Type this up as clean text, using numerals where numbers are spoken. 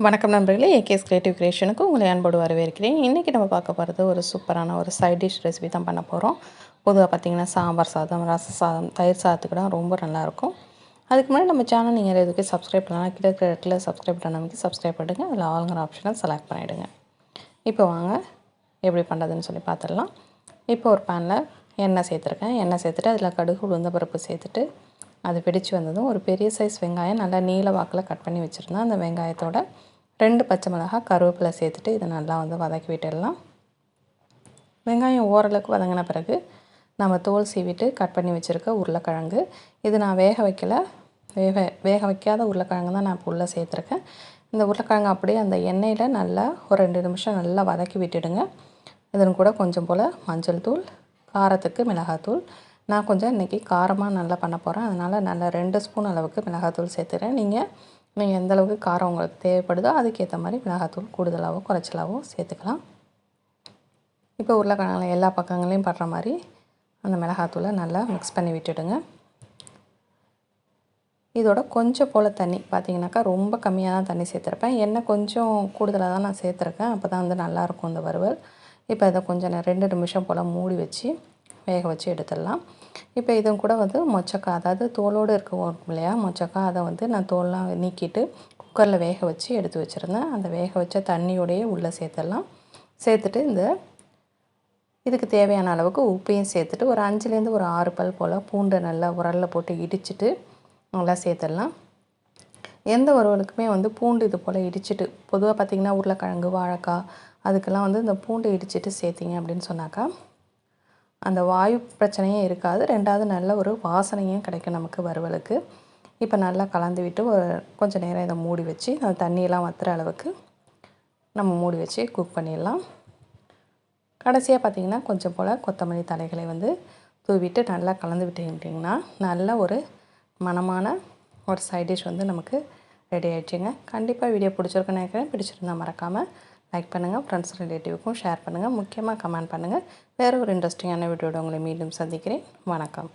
வணக்கம் நண்பர்களே, AKS creative கிரியேஷனுக்கு உங்களை அன்போடு வரவேற்கிறேன். இன்றைக்கி நம்ம பார்க்க போகிறது ஒரு சூப்பரான ஒரு சைட் டிஷ் ரெசிபி தான் பண்ண போகிறோம். பொதுவாக பார்த்திங்கன்னா சாம்பார் சாதம், ரச சாதம், தயிர் சாதத்துக்கு தான் ரொம்ப நல்லாயிருக்கும். அதுக்கு முன்னாடி நம்ம சேனல் நீங்கள் எதுக்கு சப்ஸ்கிரைப் பண்ணலாம், கீழே இருக்கிற இடத்துல சப்ஸ்கிரைப் பண்ணாமல் சப்ஸ்கிரைப் பண்ணுங்கள். அதில் ஆளுங்கிற ஆப்ஷனை செலக்ட் பண்ணிவிடுங்க. இப்போ வாங்க எப்படி பண்ணுறதுன்னு சொல்லி பார்த்துடலாம். இப்போ ஒரு பேனில் எண்ணெய் சேர்த்துருக்கேன். எண்ணெய் சேர்த்துட்டு அதில் கடுகு, உளுந்தம்பருப்பு சேர்த்துட்டு அது பிடிச்சு வந்ததும் ஒரு பெரிய சைஸ் வெங்காயம் நல்லா நீல வாக்கில் கட் பண்ணி வச்சுருந்தேன். அந்த வெங்காயத்தோட 2 பச்சை மிளகாய், கருவேப்பிலை சேர்த்துட்டு இதை நல்லா வதக்கி விட்டுடலாம். வெங்காயம் ஓரளவுக்கு வதங்கின பிறகு நம்ம தோல் சீவிட்டு கட் பண்ணி வச்சுருக்க உருளைக்கிழங்கு, இது நான் வேக வைக்காத உருளைக்கிழங்கு தான் நான் இப்போ உள்ளே சேர்த்துருக்கேன். இந்த உருளைக்கிழங்கு அப்படியே அந்த எண்ணெயில் நல்லா ஒரு 2 நிமிஷம் நல்லா வதக்கி விட்டுடுங்க. இதன் கூட கொஞ்சம் போல் மஞ்சள் தூள், காரத்துக்கு மிளகாத்தூள். நான் கொஞ்சம் இன்றைக்கி காரமாக நல்லா பண்ண போகிறேன், அதனால் நல்லா 2 ஸ்பூன் அளவுக்கு மிளகாத்தூள் சேர்த்துக்கிறேன். நீங்கள் எந்த அளவுக்கு காரம் உங்களுக்கு தேவைப்படுதோ அதுக்கேற்ற மாதிரி மிளகாத்தூள் கூடுதலாகவோ குறைச்சலாகவோ சேர்த்துக்கலாம். இப்போ உருளைக்கிழங்குல எல்லா பக்கங்களையும் படுற மாதிரி அந்த மிளகாத்தூளை நல்லா மிக்ஸ் பண்ணி விட்டுடுங்க. இதோட கொஞ்சம் போல் தண்ணி பார்த்திங்கனாக்கா ரொம்ப கம்மியாக தான் தண்ணி சேர்த்துருப்பேன். எண்ணெய் கொஞ்சம் கூடுதலாக தான் நான் சேர்த்துருக்கேன், அப்போ தான் நல்லாயிருக்கும் இந்த வறுவல். இப்போ இதை கொஞ்சம் 2 நிமிஷம் போல் மூடி வச்சு வேக வச்சு எடுத்துடலாம். இப்போ இதுவும் கூட மொச்சக்காய், அதாவது தோலோடு இருக்கும் இல்லையா மொச்சக்காய், அதை நான் தோல்லாம் நீக்கிட்டு குக்கரில் வேக வச்சு எடுத்து வச்சுருந்தேன். அந்த வேக வச்ச தண்ணியோடையே உள்ளே சேர்த்துடலாம். சேர்த்துட்டு இதுக்கு தேவையான அளவுக்கு உப்பையும் சேர்த்துட்டு ஒரு 5லேருந்து ஒரு 6 பல் போல் பூண்டை நல்லா உரலில் போட்டு இடிச்சிட்டு நல்லா சேர்த்துடலாம். எந்த வறுவலுக்குமே பூண்டு இது போல் இடிச்சிட்டு, பொதுவாக பார்த்திங்கன்னா உருளைக்கிழங்கு, வாழைக்காய் அதுக்கெல்லாம் இந்த பூண்டு இடிச்சிட்டு சேர்த்திங்க அப்படின்னு சொன்னாக்கா அந்த வாயு பிரச்சனையே இருக்காது. 2வது நல்ல ஒரு வாசனையும் கிடைக்கும் நமக்கு வறுவலுக்கு. இப்போ நல்லா கலந்து விட்டு ஒரு கொஞ்சம் நேரம் இதை மூடி வச்சு அந்த தண்ணியெல்லாம் வற்றுற அளவுக்கு நம்ம மூடி வச்சு குக் பண்ணிடலாம். கடைசியாக பார்த்திங்கன்னா கொஞ்சம் போல் கொத்தமல்லி தழைகளை தூவிட்டு நல்லா கலந்து விட்டுக்கிட்டிங்கன்னா நல்ல ஒரு மணமான ஒரு சைட் டிஷ் நமக்கு ரெடி ஆகிடுச்சிங்க. கண்டிப்பாக வீடியோ பிடிச்சிருக்குன்னு நினைக்கிறேன். பிடிச்சிருந்தால் மறக்காமல் லைக் பண்ணுங்கள், ஃப்ரெண்ட்ஸ் ரிலேட்டிவ்க்கும் ஷேர் பண்ணுங்கள், முக்கியமாக கமெண்ட் பண்ணுங்கள். வேறு ஒரு இன்ட்ரெஸ்டிங்கான வீடியோட உங்களை மீண்டும் சந்திக்கிறேன். வணக்கம்.